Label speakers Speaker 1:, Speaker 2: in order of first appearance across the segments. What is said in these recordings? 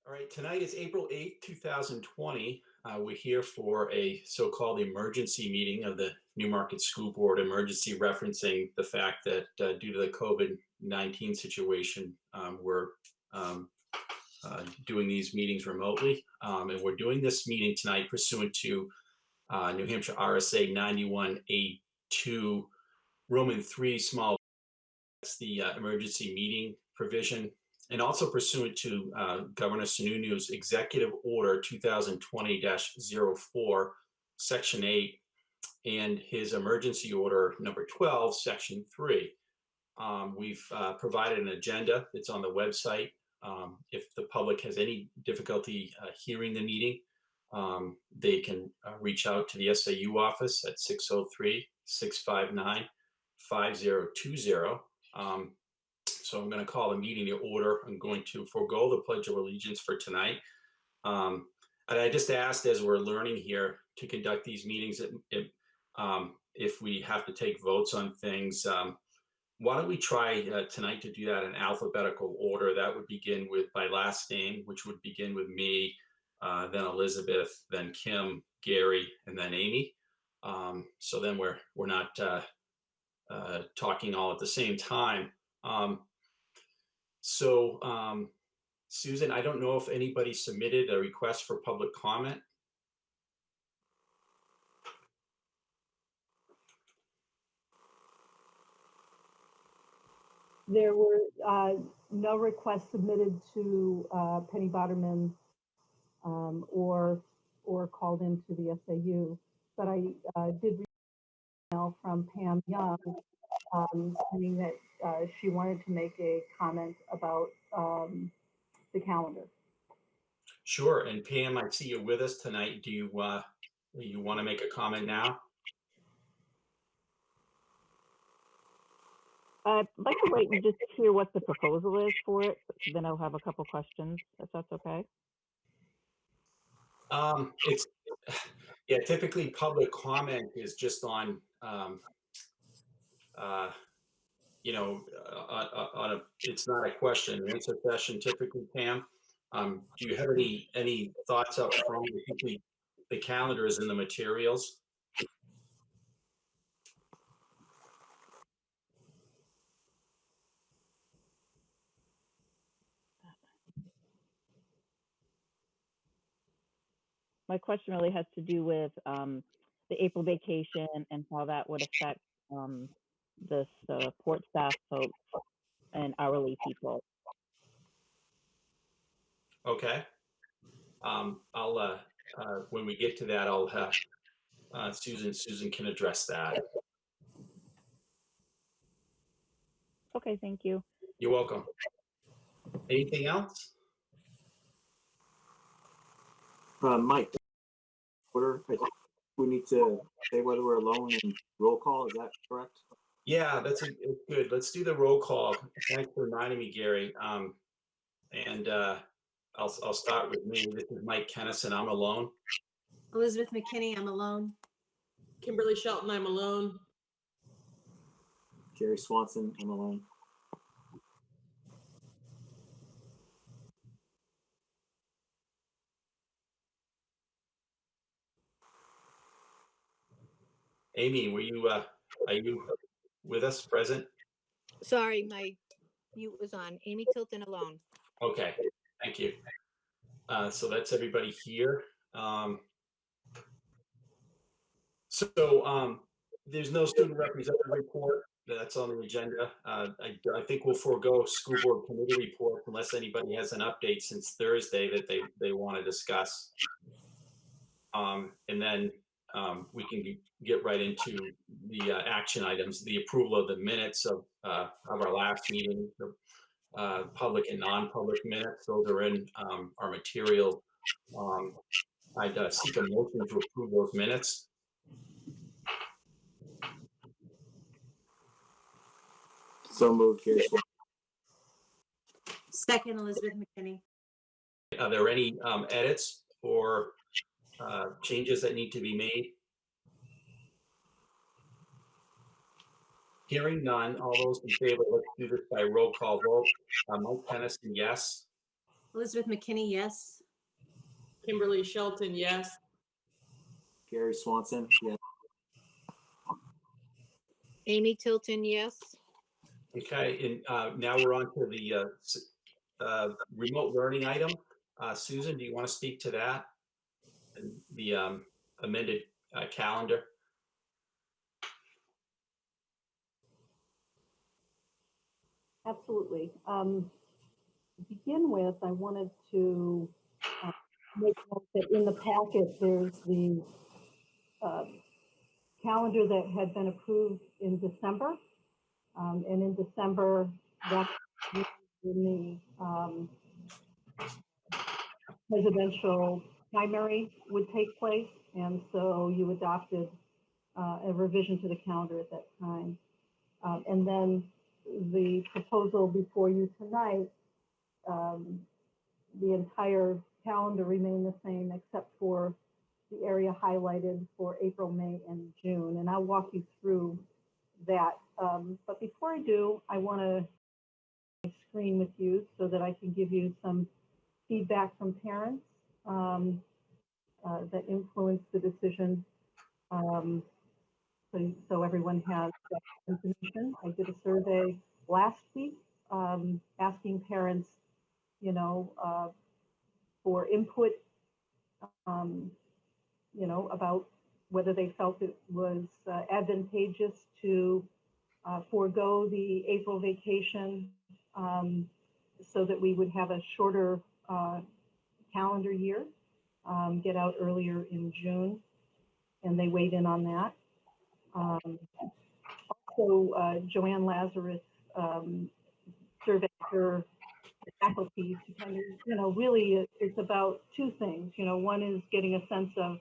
Speaker 1: All right, tonight is April 8th, 2020. We're here for a so-called emergency meeting of the Newmarket School Board, emergency referencing the fact that due to the COVID-19 situation, we're doing these meetings remotely. And we're doing this meeting tonight pursuant to New Hampshire RSA 91A2, Roman 3, small, that's the emergency meeting provision, and also pursuant to Governor Sununu's Executive Order 2020-04, Section 8, and his Emergency Order number 12, Section 3. We've provided an agenda. It's on the website. If the public has any difficulty hearing the meeting, they can reach out to the SAU office at 603-659-5020. So I'm going to call the meeting to order. I'm going to forego the Pledge of Allegiance for tonight. And I just asked, as we're learning here, to conduct these meetings, if we have to take votes on things, why don't we try tonight to do that in alphabetical order? That would begin with my last name, which would begin with me, then Elizabeth, then Kim, Gary, and then Amy. So then we're not talking all at the same time. Susan, I don't know if anybody submitted a request for public comment.
Speaker 2: There were no requests submitted to Penny Botterman or called into the SAU, but I did receive an email from Pam Young saying that she wanted to make a comment about the calendar.
Speaker 1: Sure, and Pam, I see you with us tonight. Do you want to make a comment now?
Speaker 3: I'd like to wait and just hear what the proposal is for it. Then I'll have a couple questions, if that's okay.
Speaker 1: It's typically public comment is just on it's not a question and answer session typically, Pam. Do you have any thoughts up front? The calendar is in the materials.
Speaker 3: My question really has to do with the April vacation and how that would affect the support staff folks and hourly people.
Speaker 1: Okay. I'll when we get to that, I'll have Susan can address that.
Speaker 3: Okay, thank you.
Speaker 1: You're welcome. Anything else?
Speaker 4: Mike, we need to say whether we're alone and roll call. Is that correct?
Speaker 1: Yeah, that's good. Let's do the roll call. Thanks for reminding me, Gary. And I'll start with me. This is Mike Kennison. I'm alone.
Speaker 5: Elizabeth McKinney, I'm alone.
Speaker 6: Kimberly Shelton, I'm alone.
Speaker 4: Gary Swanson, I'm alone.
Speaker 1: Amy, are you with us, present?
Speaker 7: Sorry, my mute was on. Amy Tilton alone.
Speaker 1: Okay, thank you. So that's everybody here. There's no student representative report that's on the agenda. I think we'll forego school board committee report unless anybody has an update since Thursday that they want to discuss. And then we can get right into the action items, the approval of the minutes of our last meeting, the public and non-public minutes. Those are in our material. I'd seek a motion to approve those minutes.
Speaker 4: So moved, Gary Swanson.
Speaker 5: Second, Elizabeth McKinney.
Speaker 1: Are there any edits or changes that need to be made? Hearing none, all those in favor, let's do this by roll call vote. Mike Kennison, yes.
Speaker 5: Elizabeth McKinney, yes.
Speaker 6: Kimberly Shelton, yes.
Speaker 4: Gary Swanson, yes.
Speaker 7: Amy Tilton, yes.
Speaker 1: Okay, and now we're on to the remote learning item. Susan, do you want to speak to that? And the amended calendar?
Speaker 2: Absolutely. To begin with, I wanted to make note that in the packet, there's the calendar that had been approved in December. And in December, that's when the presidential primary would take place. And so you adopted a revision to the calendar at that time. And then the proposal before you tonight, the entire calendar remained the same except for the area highlighted for April, May, and June. And I'll walk you through that. But before I do, I want to screen with you so that I can give you some feedback from parents that influenced the decision. So everyone has that information. I did a survey last week asking parents, you know, for input, you know, about whether they felt it was advantageous to forego the April vacation so that we would have a shorter calendar year, get out earlier in June, and they weighed in on that. Also, Joanne Lazarus surveyed her faculty to kind of, you know, really it's about two things. You know, one is getting a sense of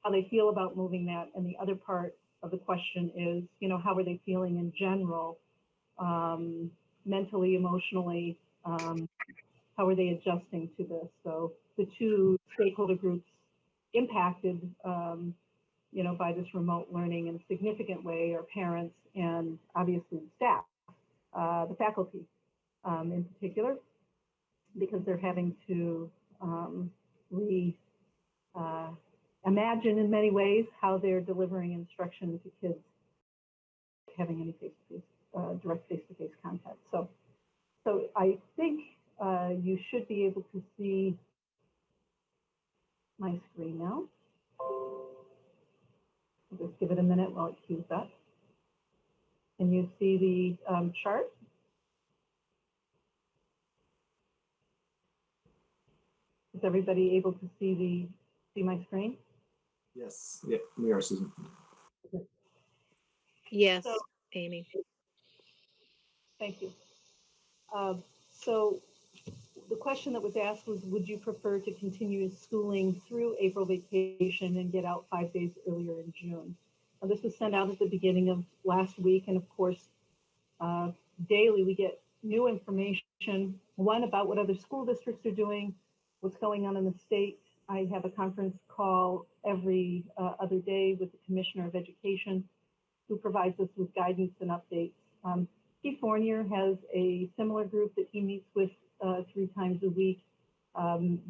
Speaker 2: how they feel about moving that, and the other part of the question is, you know, how are they feeling in general, mentally, emotionally, how are they adjusting to this? So the two stakeholder groups impacted, you know, by this remote learning in a significant way are parents and obviously the staff, the faculty in particular, because they're having to imagine in many ways how they're delivering instruction to kids having any face-to-face, direct face-to-face contact. So I think you should be able to see my screen now. I'll just give it a minute while it queues up. Can you see the chart? Is everybody able to see my screen?
Speaker 4: Yes. Yeah, we are, Susan.
Speaker 7: Yes,
Speaker 2: So,
Speaker 7: Amy.
Speaker 2: thank you. So the question that was asked was, would you prefer to continue schooling through April vacation and get out 5 days earlier in June? Now, this was sent out at the beginning of last week, and of course, daily we get new information, one about what other school districts are doing, what's going on in the state. I have a conference call every other day with the Commissioner of Education, who provides us with guidance and updates. Keith Fournier has a similar group that he meets with 3 times a week.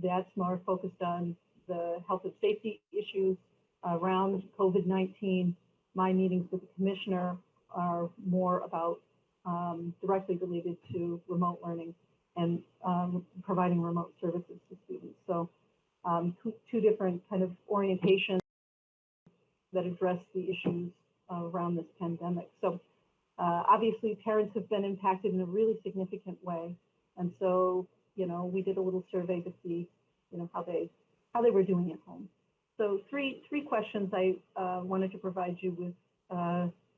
Speaker 2: That's more focused on the health and safety issues around COVID-19. My meetings with the commissioner are more about directly related to remote learning and providing remote services to students. So two different kind of orientations that address the issues around this pandemic. So obviously parents have been impacted in a really significant way. And so, you know, we did a little survey to see, you know, how they were doing at home. So three questions I wanted to provide you with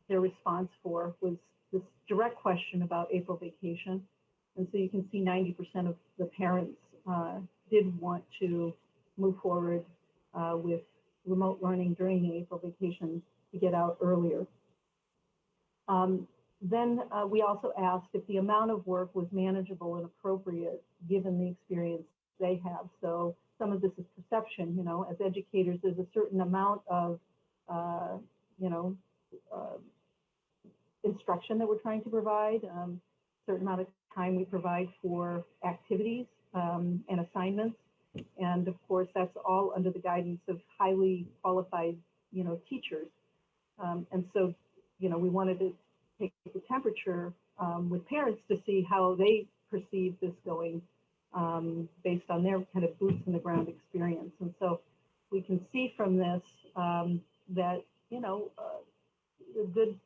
Speaker 2: their response for was this direct question about April vacation. And so you can see 90% of the parents did want to move forward with remote learning during the April vacation to get out earlier. Then we also asked if the amount of work was manageable and appropriate given the experience they have. So some of this is perception, you know, as educators, there's a certain amount of, you know, instruction that we're trying to provide, certain amount of time we provide for activities, and assignments. And of course, that's all under the guidance of highly qualified, teachers. And so, we wanted to take the temperature with parents to see how they perceive this going based on their kind of boots in the ground experience. And so we can see from this that, a good,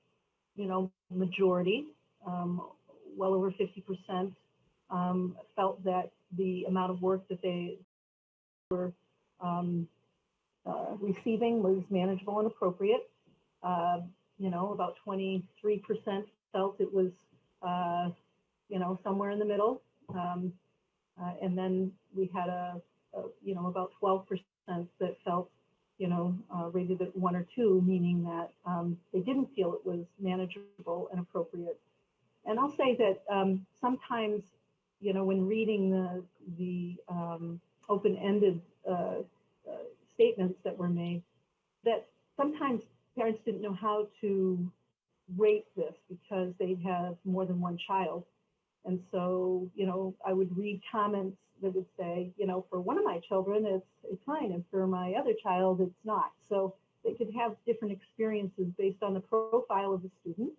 Speaker 2: majority, well over 50%, felt that the amount of work that they were receiving was manageable and appropriate. About 23% felt it was, somewhere in the middle. And then we had about 12% that felt, rated at 1 or 2, meaning that they didn't feel it was manageable and appropriate. And I'll say that sometimes, when reading the open-ended statements that were made, that sometimes parents didn't know how to rate this because they have more than one child. And so, I would read comments that would say, for one of my children, it's fine, and for my other child, it's not. So they could have different experiences based on the profile of the student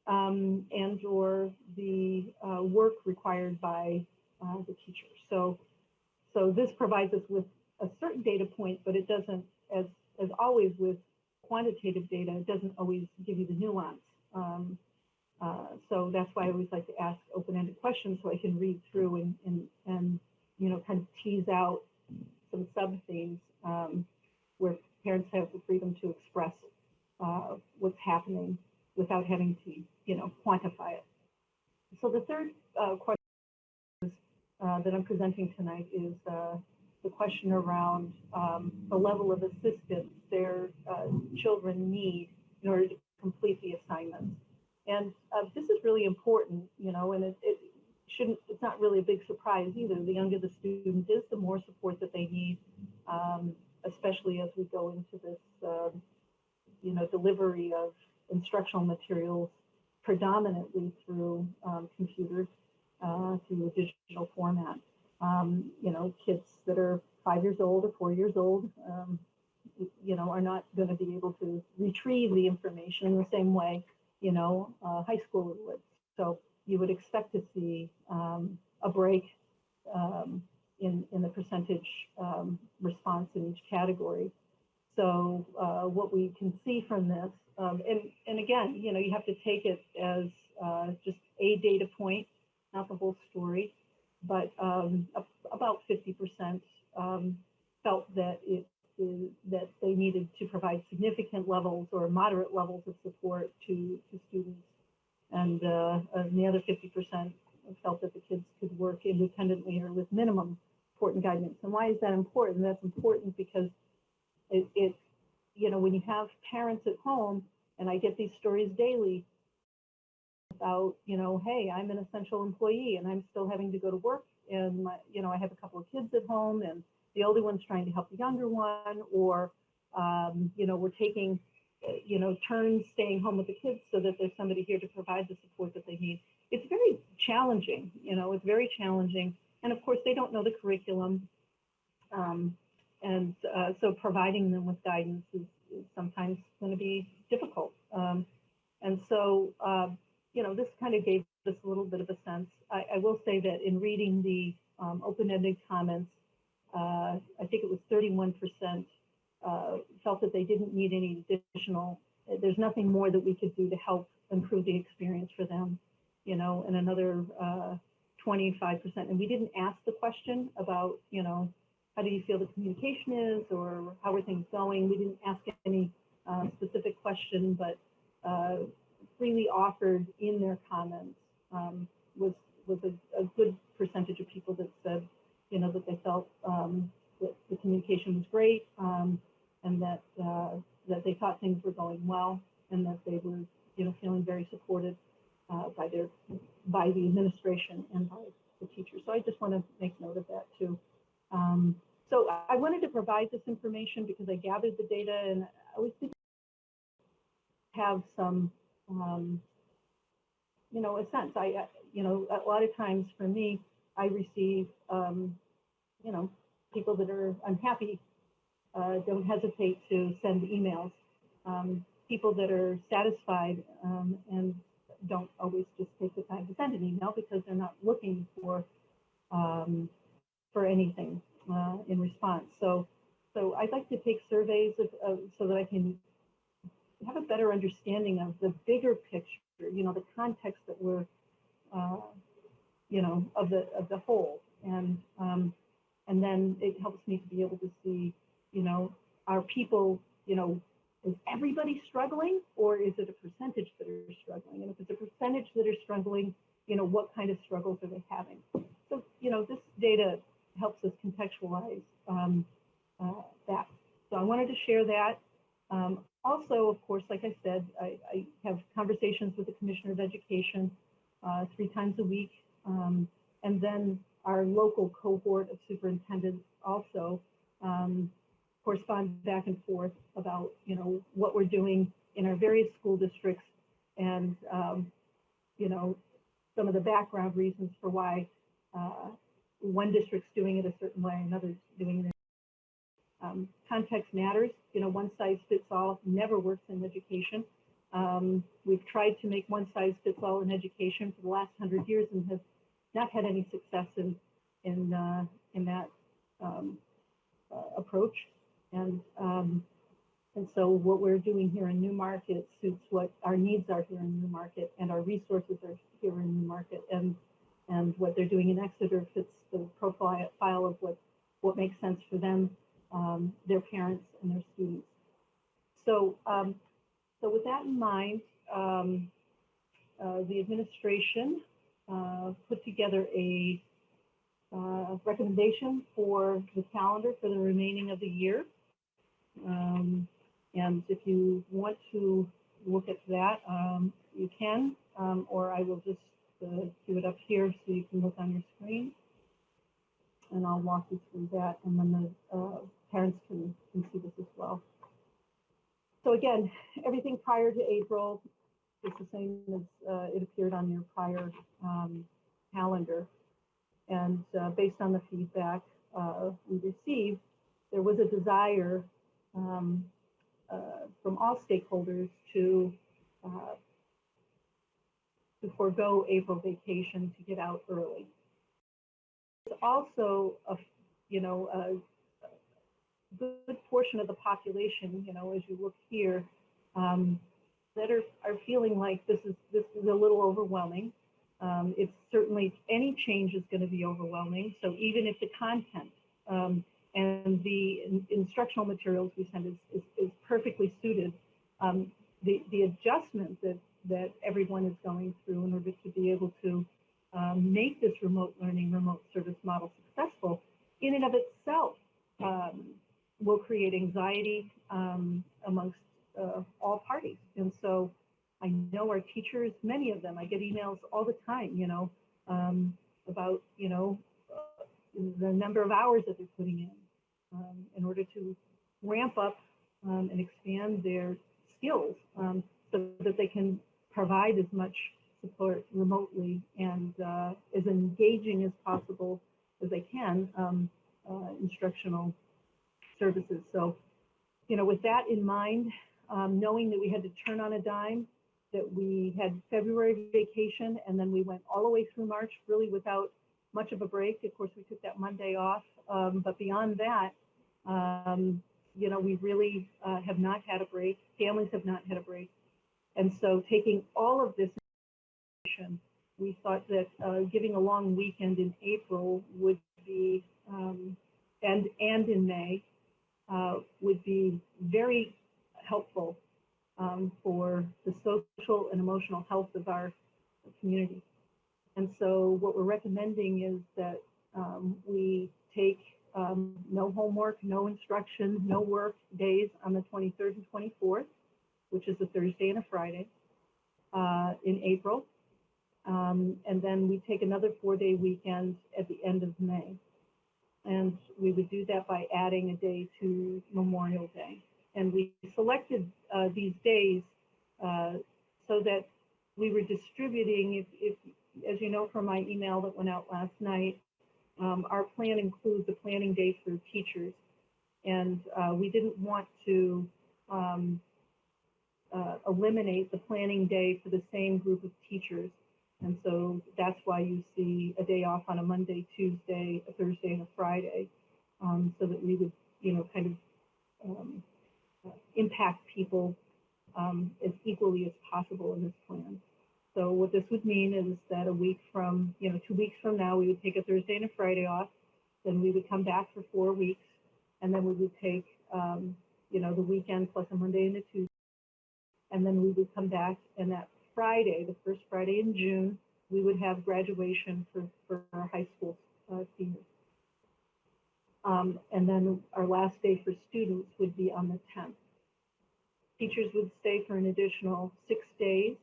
Speaker 2: and or the work required by the teacher. So this provides us with a certain data point, but it doesn't, as always with quantitative data, it doesn't always give you the nuance. So that's why I always like to ask open-ended questions so I can read through and kind of tease out some sub-themes where parents have the freedom to express what's happening without having to, quantify it. So the third question that I'm presenting tonight is the question around the level of assistance their children need in order to complete the assignments. And this is really important, and it's not really a big surprise either. The younger the student is, the more support that they need, especially as we go into this, delivery of instructional materials predominantly through computers, through a digital format. Kids that are 5 years old or 4 years old, are not going to be able to retrieve the information in the same way, high schooler would. So you would expect to see a break in the percentage response in each category. So what we can see from this, and again, you have to take it as just a data point, not the whole story, but about 50% felt that that they needed to provide significant levels or moderate levels of support to students, and the other 50% felt that the kids could work independently or with minimum support and guidance. And why is that important? That's important because it when you have parents at home, and I get these stories daily about, hey, I'm an essential employee and I'm still having to go to work, and I have a couple of kids at home, and the older one's trying to help the younger one, or we're taking turns staying home with the kids so that there's somebody here to provide the support that they need. It's very challenging, it's very challenging. And of course, they don't know the curriculum. So providing them with guidance is sometimes going to be difficult. And so, this kind of gave us a little bit of a sense. I will say that in reading the open-ended comments, I think it was 31% felt that they didn't need any additional, there's nothing more that we could do to help improve the experience for them, and another 25%. And we didn't ask the question about, how do you feel the communication is, or how are things going? We didn't ask any specific question, but freely offered in their comments was a good percentage of people that said, that they felt that the communication was great, and that they thought things were going well, and that they were, feeling very supported by the administration and by the teachers. So I just want to make note of that too. So I wanted to provide this information because I gathered the data, and I always think have some, a sense. A lot of times for me, I receive, you know, people that are unhappy don't hesitate to send emails. People that are satisfied and don't always just take the time to send an email because they're not looking for anything in response. So I'd like to take surveys so that I can have a better understanding of the bigger picture, you know, the context that we're, you know, of the whole, and then it helps me to be able to see, you know, are people, you know, is everybody struggling, or is it a percentage that are struggling? And if it's a percentage that are struggling, you know, what kind of struggles are they having? So, you know, this data helps us contextualize that. So I wanted to share that. Also, of course, like I said, I have conversations with the Commissioner of Education 3 times a week. And then our local cohort of superintendents also correspond back and forth about, you know, what we're doing in our various school districts and, you know, some of the background reasons for why one district's doing it a certain way, another's doing it. Context matters. You know, one size fits all never works in education. We've tried to make one size fits all in education for the last 100 years and have not had any success in that approach. And so what we're doing here in Newmarket suits what our needs are here in Newmarket, and our resources are here in Newmarket, and what they're doing in Exeter fits the profile of what makes sense for them, their parents, and their students. So so with that in mind, the administration put together a recommendation for the calendar for the remaining of the year. And if you want to look at that, you can, or I will just do it up here so you can look on your screen. And I'll walk you through that, and then the parents can see this as well. So again, everything prior to April is the same as it appeared on your prior calendar. And based on the feedback we received, there was a desire from all stakeholders to forego April vacation to get out early. There's also a, you know, a good portion of the population, you know, as you look here, that are feeling like this is a little overwhelming. It's certainly, any change is going to be overwhelming. So even if the content and the instructional materials we send is perfectly suited, the adjustment that everyone is going through in order to be able to make this remote learning, remote service model successful, in and of itself will create anxiety amongst all parties. And so I know our teachers, many of them, I get emails all the time, you know, about, you know, the number of hours that they're putting in order to ramp up and expand their skills so that they can provide as much support remotely and as engaging as possible as they can instructional services. So, you know, with that in mind, knowing that we had to turn on a dime, that we had February vacation, and then we went all the way through March really without much of a break. Of course, we took that Monday off, but beyond that, you know, we really have not had a break. Families have not had a break. And so taking all of this information, we thought that giving a long weekend in April would be, and in May, would be very helpful for the social and emotional health of our community. And so what we're recommending is that we take no homework, no instruction, no work days on the 23rd and 24th, which is a Thursday and a Friday in April. And then we take another 4-day weekend at the end of May. And we would do that by adding a day to Memorial Day. And we selected these days so that we were distributing, if as you know from my email that went out last night, Our plan includes a planning day for teachers, and we didn't want to eliminate the planning day for the same group of teachers. And so that's why you see a day off on a Monday, Tuesday, a Thursday, and a Friday, so that we would, kind of impact people as equally as possible in this plan. So what this would mean is that a week from, 2 weeks from now, we would take a Thursday and a Friday off. Then we would come back for 4 weeks, and then we would take, the weekend plus a Monday and a Tuesday. And then we would come back, and that Friday, the first Friday in June, we would have graduation for our high school seniors. And then our last day for students would be on the 10th. Teachers would stay for an additional 6 days,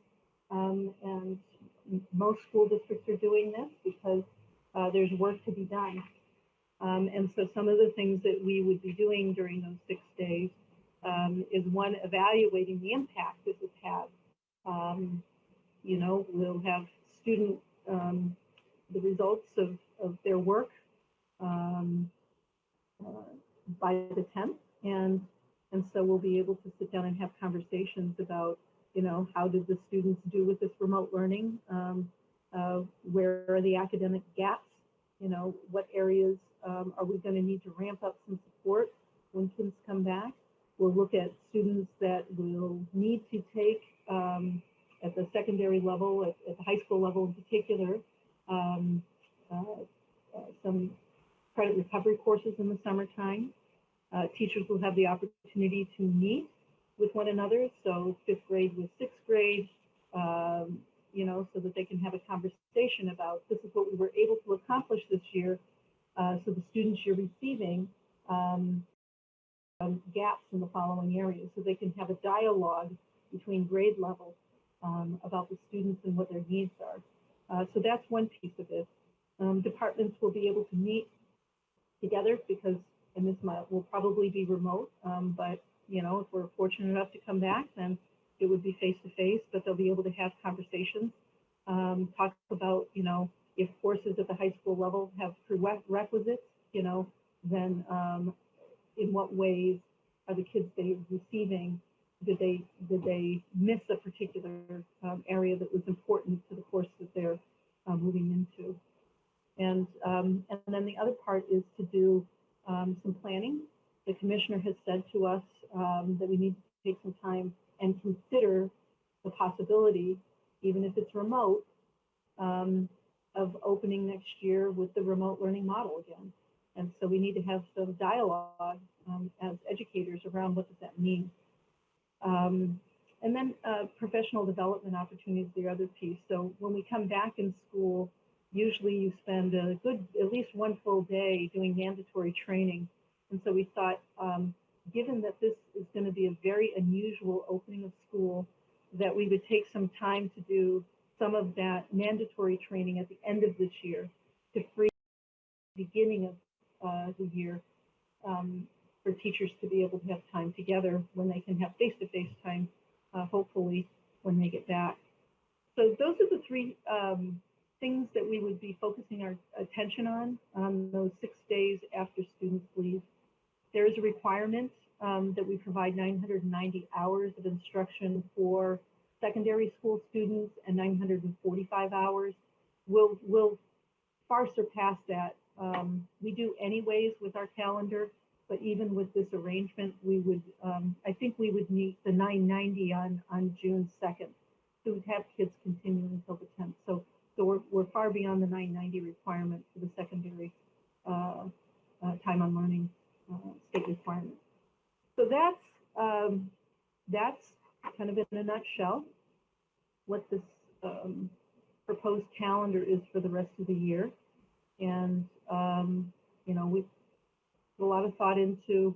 Speaker 2: and most school districts are doing this because there's work to be done. And so some of the things that we would be doing during those 6 days is one, evaluating the impact this has had. We'll have student, the results of their work by the 10th. And so we'll be able to sit down and have conversations about, how did the students do with this remote learning? Where are the academic gaps? What areas are we going to need to ramp up some support when kids come back? We'll look at students that will need to take at the secondary level, at the high school level in particular, some credit recovery courses in the summertime. Teachers will have the opportunity to meet with one another, so 5th grade with 6th grade, so that they can have a conversation about, this is what we were able to accomplish this year, so the students you're receiving gaps in the following areas, so they can have a dialogue between grade levels about the students and what their needs are. So that's one piece of it. Departments will be able to meet together because, and this will probably be remote, but if we're fortunate enough to come back, then it would be face-to-face, but they'll be able to have conversations, talk about, if courses at the high school level have prerequisites, then in what ways are the kids they receiving? Did they miss a particular area that was important to the course that they're moving into? And then the other part is to do some planning. The commissioner has said to us that we need to take some time and consider the possibility, even if it's remote, of opening next year with the remote learning model again. And so we need to have some dialogue as educators around what does that mean. And then professional development opportunities, the other piece. So when we come back in school, usually you spend a good, at least one full day doing mandatory training. And so we thought, given that this is going to be a very unusual opening of school, that we would take some time to do some of that mandatory training at the end of this year to free the beginning of the year for teachers to be able to have time together when they can have face-to-face time, hopefully, when they get back. So those are the three things that we would be focusing our attention on those 6 days after students leave. There is a requirement that we provide 990 hours of instruction for secondary school students and 945 hours. We'll far surpass that. We do anyways with our calendar, but even with this arrangement, we would, I think we would meet the 990 on June 2nd. So we'd have kids continuing until the 10th. So we're far beyond the 990 requirement for the secondary time on learning state requirement. So that's kind of in a nutshell what this proposed calendar is for the rest of the year. And we put a lot of thought into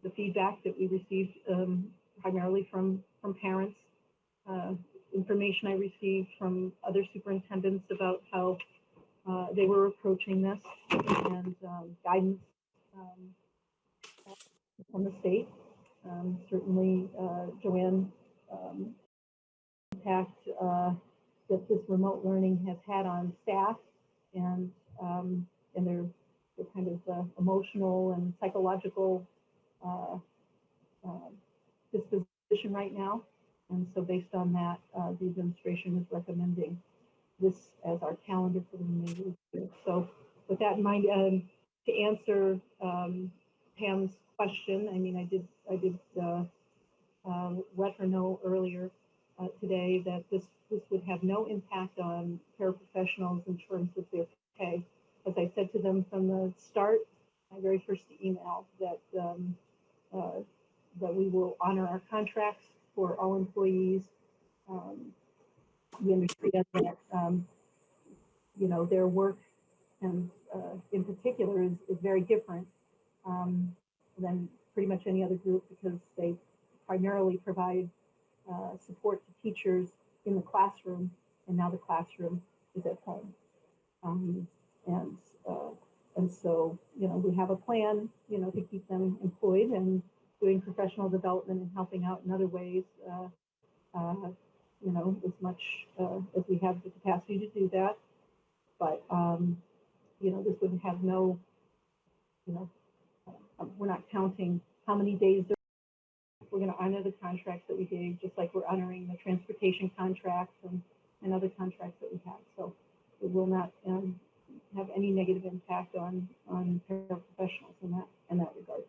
Speaker 2: the feedback that we received primarily from parents, information I received from other superintendents about how they were approaching this, and guidance from the state. Certainly, Joanne impact that this remote learning has had on staff and their kind of emotional and psychological disposition right now. And so based on that, the administration is recommending this as our calendar for the remainder of the year. So with that in mind, to answer Pam's question, I mean, I did let her know earlier today that this would have no impact on paraprofessionals in terms of their pay. As I said to them from the start, my very first email, that we will honor our contracts for all employees. We understand that you know, their work and in particular is very different than pretty much any other group, because they primarily provide support to teachers in the classroom, and now the classroom is at home. And so, you know, we have a plan, you know, to keep them employed and doing professional development and helping out in other ways, you know, as much as we have the capacity to do that. But, you know, this would have no, you know, we're not counting how many days we're going to honor the contracts that we gave, just like we're honoring the transportation contracts and other contracts that we have. So it will not have any negative impact on paraprofessionals in that regard.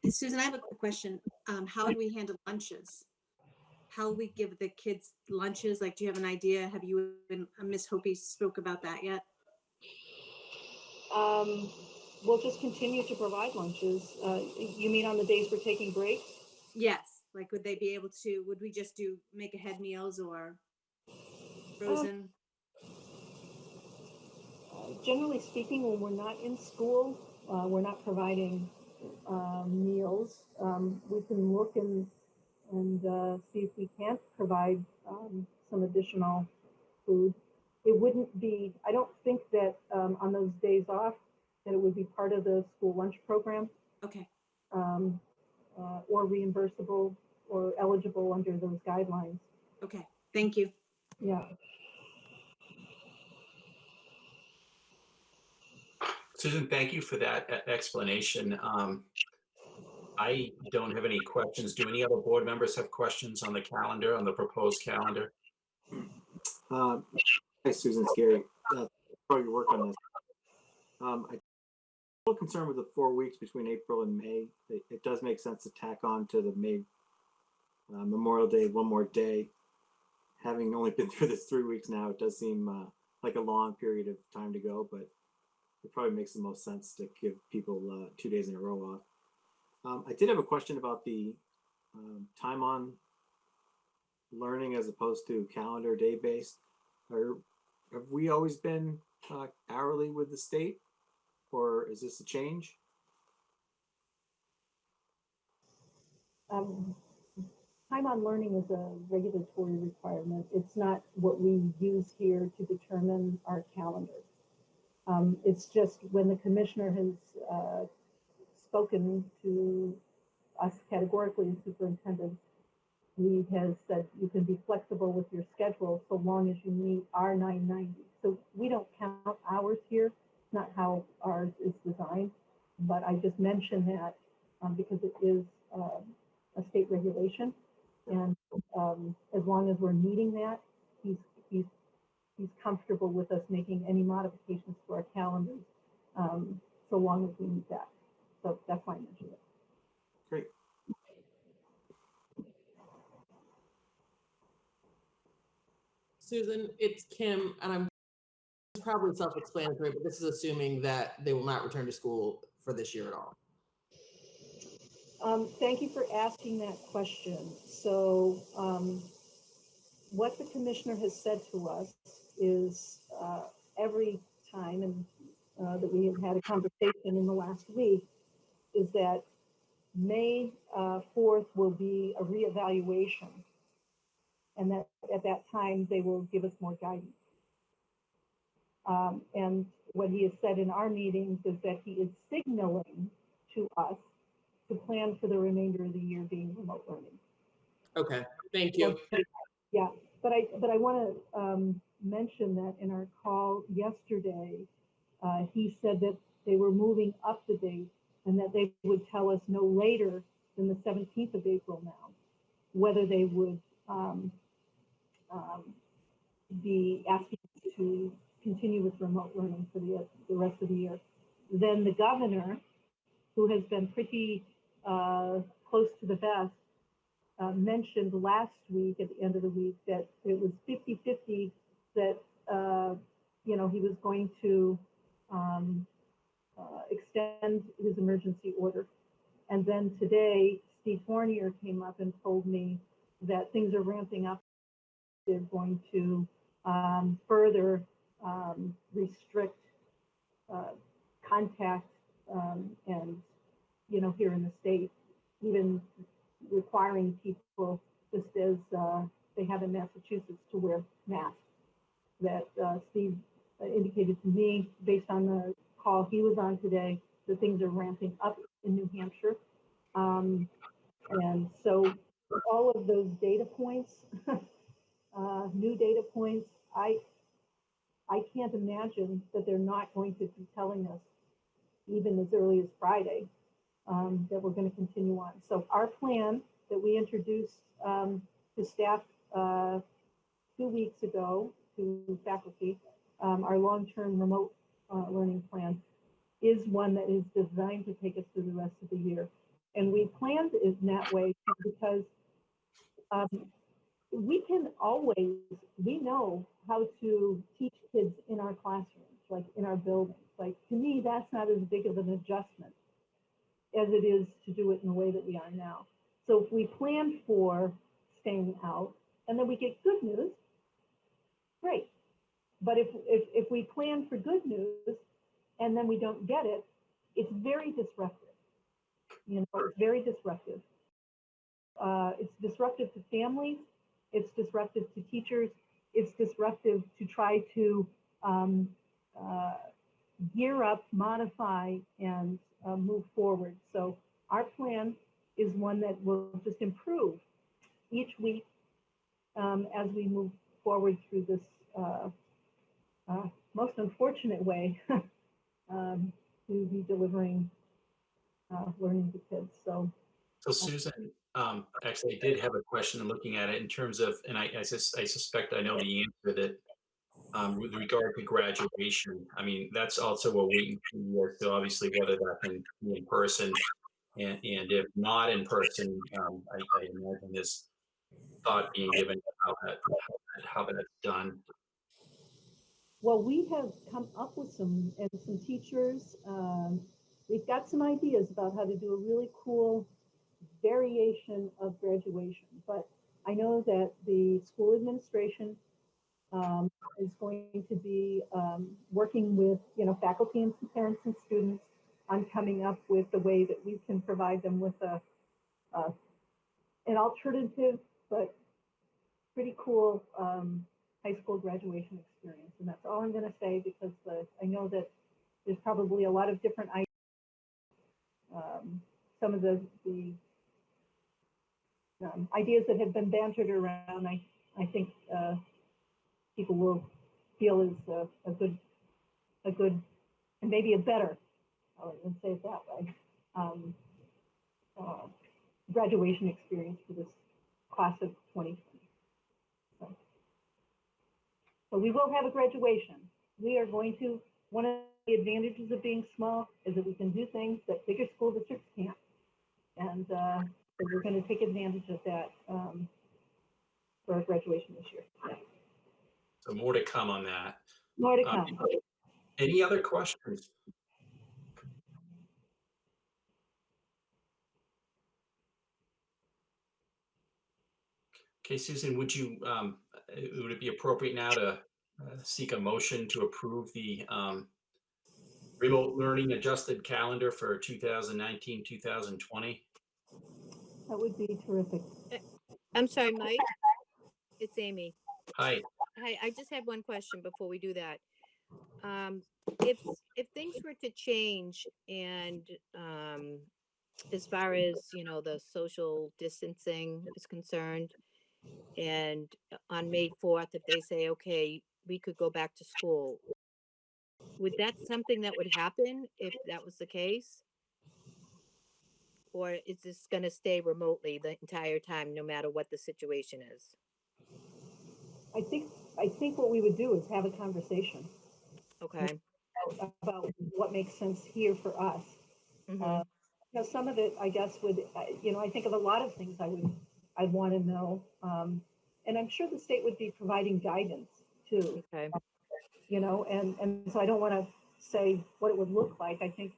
Speaker 5: Susan, I have a quick question. How do we handle lunches? How we give the kids lunches? Like, do you have an idea? Have you and Miss Hopi spoke about that yet?
Speaker 2: We'll just continue to provide lunches. You mean on the days we're taking breaks?
Speaker 5: Yes. Like, would they be able to, would we just make ahead meals or frozen?
Speaker 2: Generally speaking, when we're not in school, we're not providing meals. We can look and see if we can't provide some additional food. It wouldn't be, I don't think that on those days off, that it would be part of the school lunch program.
Speaker 5: Okay.
Speaker 2: Or reimbursable or eligible under those guidelines.
Speaker 5: Okay. Thank you.
Speaker 2: Yeah.
Speaker 1: Susan, thank you for that explanation. I don't have any questions. Do any other board members have questions on the calendar, on the proposed calendar?
Speaker 4: Hi, Susan, it's Gary. For your work on this. I'm a little concerned with the 4 weeks between April and May. It does make sense to tack on to the May Memorial Day one more day. Having only been through this 3 weeks now, it does seem like a long period of time to go, but it probably makes the most sense to give people 2 days in a row off. I did have a question about the time on learning as opposed to calendar day based. Have we always been hourly with the state, or is this a change?
Speaker 2: Time on learning is a regulatory requirement. It's not what we use here to determine our calendar. It's just when the commissioner has spoken to us categorically, the superintendent, he has said you can be flexible with your schedule so long as you meet our 990. So we don't count hours here. It's not how ours is designed, but I just mentioned that because it is a state regulation, and as long as we're meeting that, he's comfortable with us making any modifications to our calendars, so long as we meet that. So that's why I mentioned it.
Speaker 4: Great.
Speaker 6: Susan, it's Kim, and it's probably self-explanatory, but this is assuming that they will not return to school for this year at all.
Speaker 2: Thank you for asking that question. So what the commissioner has said to us is every time, and that we have had a conversation in the last week, is that May 4th will be a reevaluation, and that at that time they will give us more guidance. And what he has said in our meetings is that he is signaling to us to plan for the remainder of the year being remote learning.
Speaker 6: Okay, thank you.
Speaker 2: Yeah, But I want to mention that in our call yesterday, he said that they were moving up the date and that they would tell us no later than the 17th of April now, whether they would um, be asking to continue with remote learning for the rest of the year. Then the governor, who has been pretty close to the vest, mentioned last week, at the end of the week, that it was 50-50 that, you know, he was going to extend his emergency order. And then today, Steve Fournier came up and told me that things are ramping up. They're going to further restrict contact and, you know, here in the state, even requiring people, just as they have in Massachusetts, to wear masks. That Steve indicated to me, based on the call he was on today, that things are ramping up in New Hampshire. And so all of those data points, new data points, I can't imagine that they're not going to be telling us, even as early as Friday, that we're going to continue on. So our plan that we introduced to staff 2 weeks ago, to faculty, our long-term remote learning plan is one that is designed to take us through the rest of the year. And we planned it in that way because we can always, we know how to teach kids in our classrooms, like in our buildings. Like, to me, that's not as big of an adjustment as it is to do it in the way that we are now. So if we plan for staying out and then we get good news, great. But if we plan for good news and then we don't get it, it's very disruptive. You know, it's very disruptive. It's disruptive to families. It's disruptive to teachers. It's disruptive to try to gear up, modify, and move forward. So our plan is one that will just improve each week as we move forward through this most unfortunate way to be delivering learning to kids. So
Speaker 1: Susan, actually, I did have a question looking at it in terms of, and I suspect I know the answer, that with regard to graduation, I mean, that's also a wait and see as to obviously whether that can be in person. And if not in person, I imagine there's thought being given to how that's done.
Speaker 2: well, we have come up with some teachers. We've got some ideas about how to do a really cool variation of graduation. But I know that the school administration is going to be working with, you know, faculty and some parents and students on coming up with a way that we can provide them with an alternative but pretty cool high school graduation experience. And that's all I'm going to say, because I know that there's probably a lot of different ideas. Some of the ideas that have been bantered around, I think people will feel is a good, and maybe a better, I'll even say it that way, graduation experience for this class of 2020. So we will have a graduation. We are going to, one of the advantages of being small is that we can do things that bigger school districts can't. And so we're going to take advantage of that for our graduation this year. Yeah.
Speaker 1: So more to come on that.
Speaker 2: More to come.
Speaker 1: Any other questions? Okay, Susan, would it be appropriate now to seek a motion to approve the remote learning adjusted calendar for 2019-2020?
Speaker 2: That would be terrific.
Speaker 7: I'm sorry, Mike. It's Amy.
Speaker 1: Hi.
Speaker 7: Hi, I just had one question before we do that. If things were to change and as far as, you know, the social distancing is concerned, And on May 4th, if they say, okay, we could go back to school, would that something that would happen if that was the case? Or is this going to stay remotely the entire time, no matter what the situation is?
Speaker 2: I think what we would do is have a conversation
Speaker 7: Okay.
Speaker 2: about what makes sense here for us.
Speaker 7: Hmm.
Speaker 2: Some of it, I guess, would, I think of a lot of things I'd want to know. And I'm sure the state would be providing guidance too,
Speaker 7: Okay.
Speaker 2: and so I don't want to say what it would look like. I think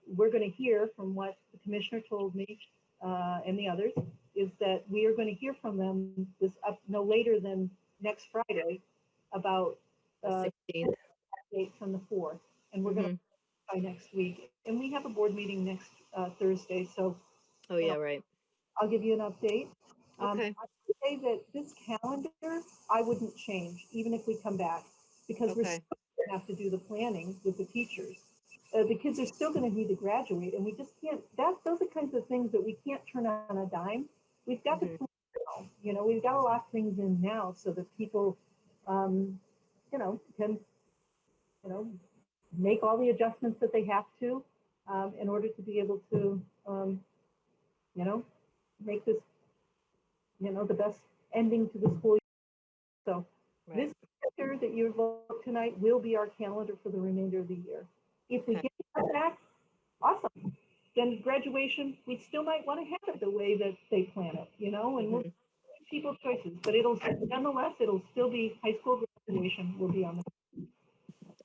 Speaker 2: we're going to hear from what the commissioner told me and the others is that we are going to hear from them no later than next Friday about
Speaker 7: The 16th.
Speaker 2: dates on the 4th, and we're going to
Speaker 7: Hmm.
Speaker 2: by next week. And we have a board meeting next Thursday, so
Speaker 7: Oh, yeah, right.
Speaker 2: I'll give you an update.
Speaker 7: Okay.
Speaker 2: I would say that this calendar, I wouldn't change, even if we come back, because we're
Speaker 7: Okay.
Speaker 2: still going to have to do the planning with the teachers. The kids are still going to need to graduate, and we just can't, those are kinds of things that we can't turn on a dime. We've got to
Speaker 7: Mhm.
Speaker 2: plan now, we've got to lock things in now so that people, can, you know, make all the adjustments that they have to in order to be able to, you know, make this, the best ending to the school year. So
Speaker 7: Right.
Speaker 2: this calendar that you vote tonight will be our calendar for the remainder of the year. If we
Speaker 7: Okay.
Speaker 2: get that back, awesome. Then graduation, we still might want to have it the way that they plan it, and we'll
Speaker 7: Mhm.
Speaker 2: give people choices. But nonetheless, it'll still be high school graduation will be on the.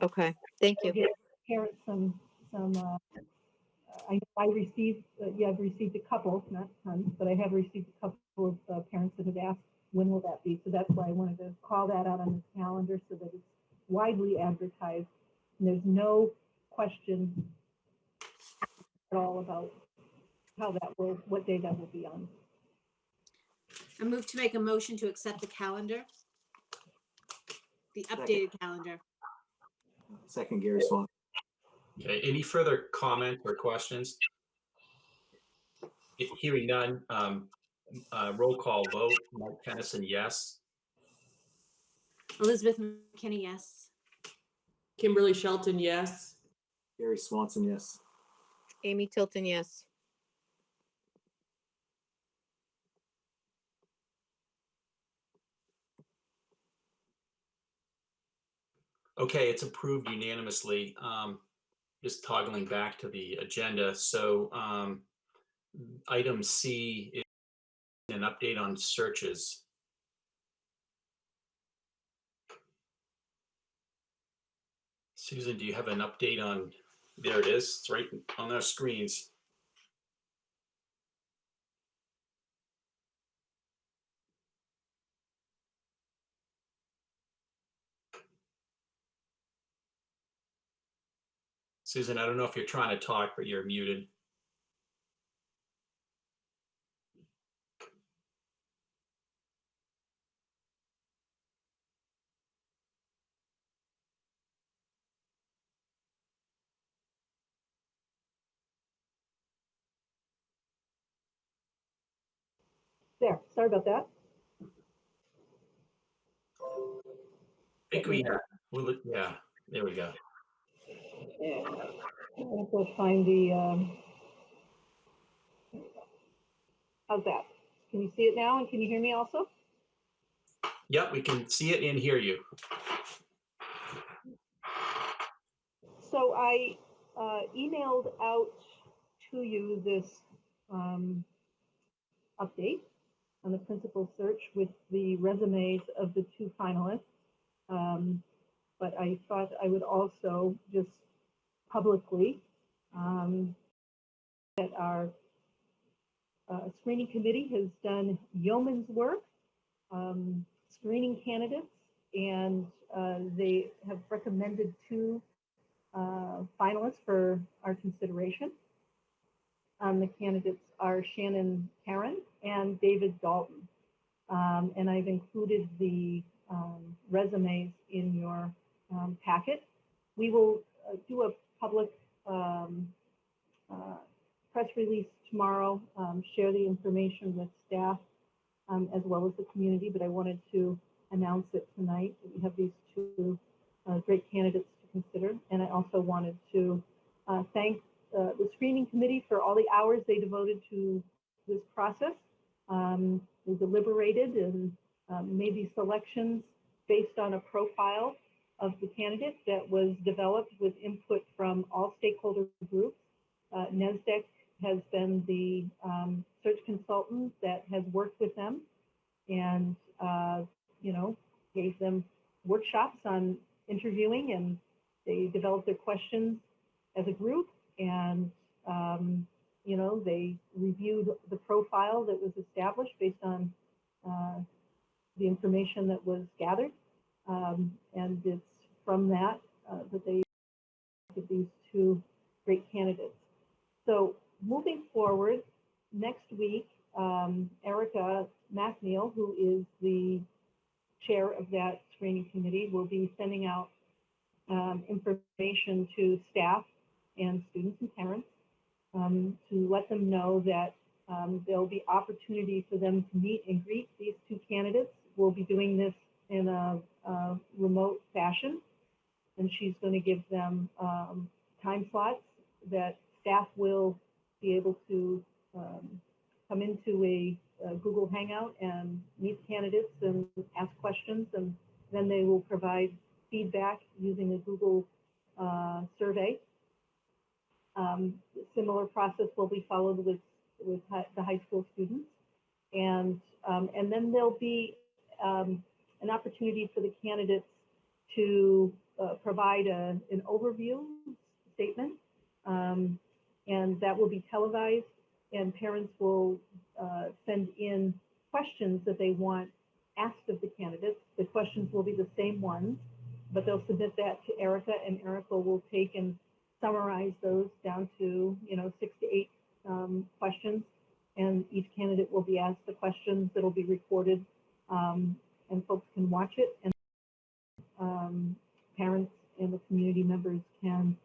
Speaker 7: Okay. Thank you.
Speaker 2: Give parents some I received, I've received a couple, not tons, but I have received a couple of parents that have asked, when will that be? So that's why I wanted to call that out on the calendar so that it's widely advertised. And there's no question at all about what day that will be on.
Speaker 5: I move to make a motion to accept the calendar, the updated calendar.
Speaker 4: Second, Gary Swan.
Speaker 1: Okay, any further comments or questions? Hearing none, roll call vote. Mike Tennyson, yes.
Speaker 5: Elizabeth McKinney, yes.
Speaker 6: Kimberly Shelton, yes.
Speaker 4: Gary Swanson, yes.
Speaker 7: Amy Tilton, yes.
Speaker 1: Okay, it's approved unanimously. Just toggling back to the agenda. So item C is an update on searches. Susan, do you have an update on, there it is, it's right on our screens. Susan, I don't know if you're trying to talk, but you're muted.
Speaker 2: There, sorry about that.
Speaker 1: I think we have, yeah, there we go.
Speaker 2: Yeah. I have to find the, how's that? Can you see it now? And can you hear me also?
Speaker 1: Yep, we can see it and hear you.
Speaker 2: So I emailed out to you this update on the principal search with the resumes of the two finalists. But I thought I would also just publicly that our screening committee has done yeoman's work screening candidates, and they have recommended two finalists for our consideration. The candidates are Shannon Perrin and David Dalton. And I've included the resumes in your packet. We will do a public press release tomorrow, share the information with staff. as well as the community, but I wanted to announce it tonight. We have these two great candidates to consider. And I also wanted to thank the screening committee for all the hours they devoted to this process. They deliberated and made these selections based on a profile of the candidate that was developed with input from all stakeholder groups. NESDEC has been the search consultant that has worked with them and, gave them workshops on interviewing, and they developed their questions as a group, and, they reviewed the profile that was established based on the information that was gathered. And it's from that that they did these two great candidates. So moving forward, next week, Erica McNeil, who is the chair of that screening committee, will be sending out information to staff and students and parents to let them know that there'll be opportunity for them to meet and greet these two candidates. We'll be doing this in a remote fashion, and she's going to give them time slots that staff will be able to come into a Google Hangout and meet candidates and ask questions, and then they will provide feedback using a Google survey. Similar process will be followed with the high school students, and then there'll be an opportunity for the candidates to provide an overview statement, and that will be televised, and parents will send in questions that they want asked of the candidates. The questions will be the same ones, but they'll submit that to Erica, and Erica will take and summarize those down to 6 to 8 questions, and each candidate will be asked the questions that'll be recorded, and folks can watch it, and parents and the community members can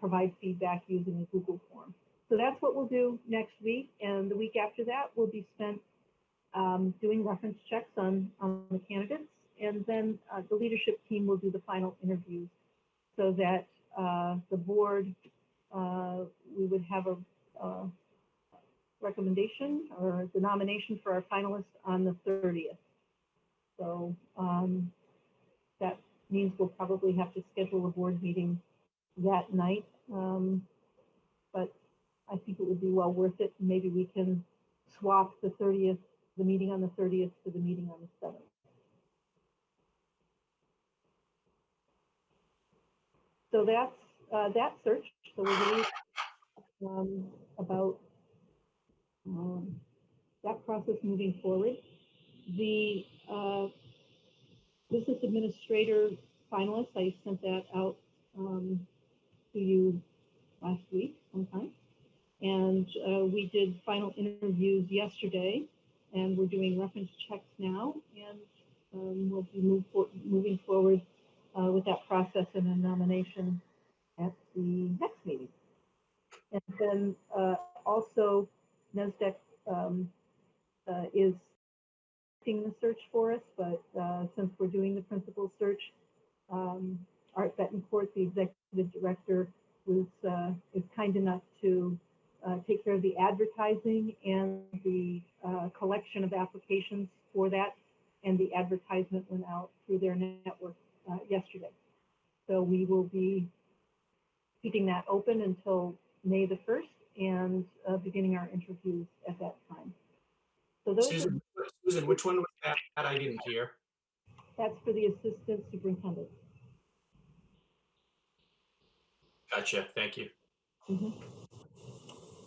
Speaker 2: provide feedback using a Google form. So that's what we'll do next week, and the week after that will be spent doing reference checks on the candidates, and then the leadership team will do the final interviews so that the board, we would have a recommendation or the nomination for our finalists on the 30th. So that means we'll probably have to schedule a board meeting that night, but I think it would be well worth it. Maybe we can swap the meeting on the 30th to the meeting on the 7th. So that's that search. So we're really about that process moving forward. The business administrator finalists, I sent that out to you last week sometime. And we did final interviews yesterday, and we're doing reference checks now, and we'll be moving forward with that process and a nomination at the next meeting. And then also NESDEC is doing the search for us, but since we're doing the principal search, Art Betancourt, the executive director, is kind enough to take care of the advertising and the collection of applications for that, and the advertisement went out through their network yesterday. So we will be keeping that open until May the 1st and beginning our interviews at that time. So those
Speaker 1: Susan, which one was that? I didn't hear.
Speaker 2: That's for the assistant superintendent.
Speaker 1: Gotcha. Thank you.
Speaker 2: Mm-hmm.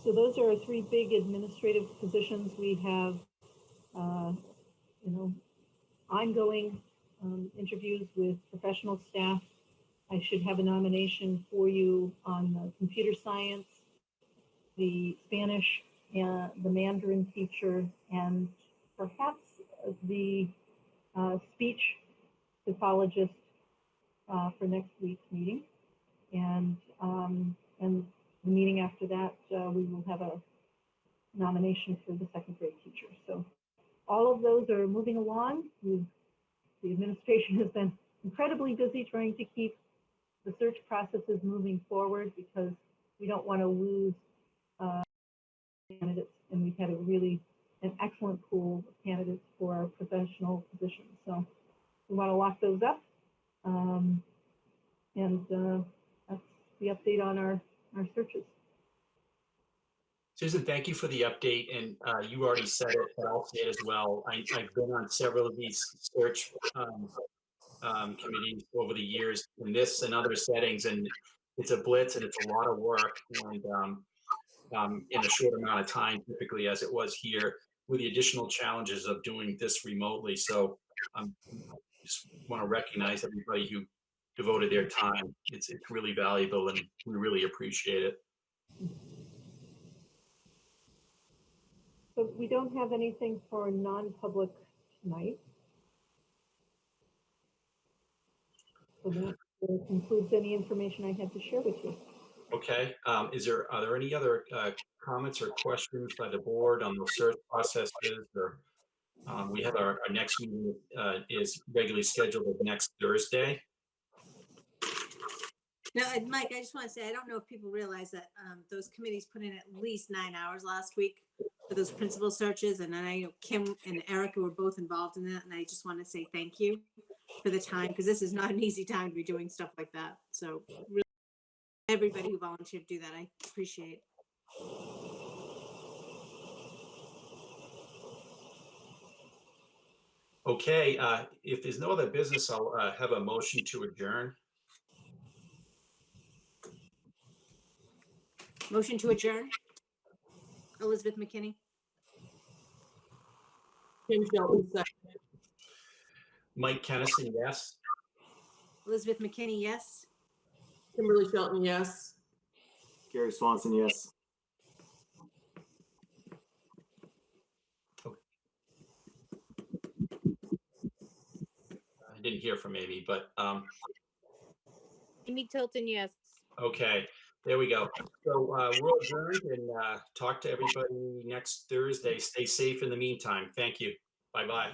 Speaker 2: So those are our 3 big administrative positions. We have, ongoing interviews with professional staff. I should have a nomination for you on the computer science, the Spanish, and the Mandarin teacher, and perhaps the speech pathologist for next week's meeting. And the meeting after that, we will have a nomination for the 2nd grade teacher. So all of those are moving along. The administration has been incredibly busy trying to keep the search processes moving forward because we don't want to lose candidates, and we've had an excellent pool of candidates for our professional positions. So we want to lock those up, and that's the update on our searches.
Speaker 1: Susan, thank you for the update. And you already said it, but I'll say it as well. I've been on several of these search committees over the years in this and other settings, and it's a blitz and it's a lot of work. And in a short amount of time, typically as it was here, with the additional challenges of doing this remotely. So just want to recognize everybody who devoted their time. It's really valuable, and we really appreciate it.
Speaker 2: So we don't have anything for non-public tonight. So that concludes any information I had to share with you.
Speaker 1: Okay. Are there any other comments or questions by the board on the search processes? Or we have our next meeting is regularly scheduled for next Thursday.
Speaker 5: Now, Mike, I just want to say, I don't know if people realize that those committees put in at least 9 hours last week for those principal searches. And I know Kim and Erica were both involved in that. And I just want to say thank you for the time, because this is not an easy time to be doing stuff like that. So really, everybody who volunteered to do that, I appreciate.
Speaker 1: Okay. If there's no other business, I'll have a motion to adjourn.
Speaker 5: Motion to adjourn. Elizabeth McKinney.
Speaker 6: Kim Shelton, second.
Speaker 1: Mike Kennison, yes.
Speaker 5: Elizabeth McKinney, yes.
Speaker 6: Kimberly Shelton, yes.
Speaker 4: Gary Swanson, yes.
Speaker 1: I didn't hear from Amy, but
Speaker 7: Amy Tilton, yes.
Speaker 1: okay. There we go. So we're adjourned, and talk to everybody next Thursday. Stay safe in the meantime. Thank you. Bye-bye.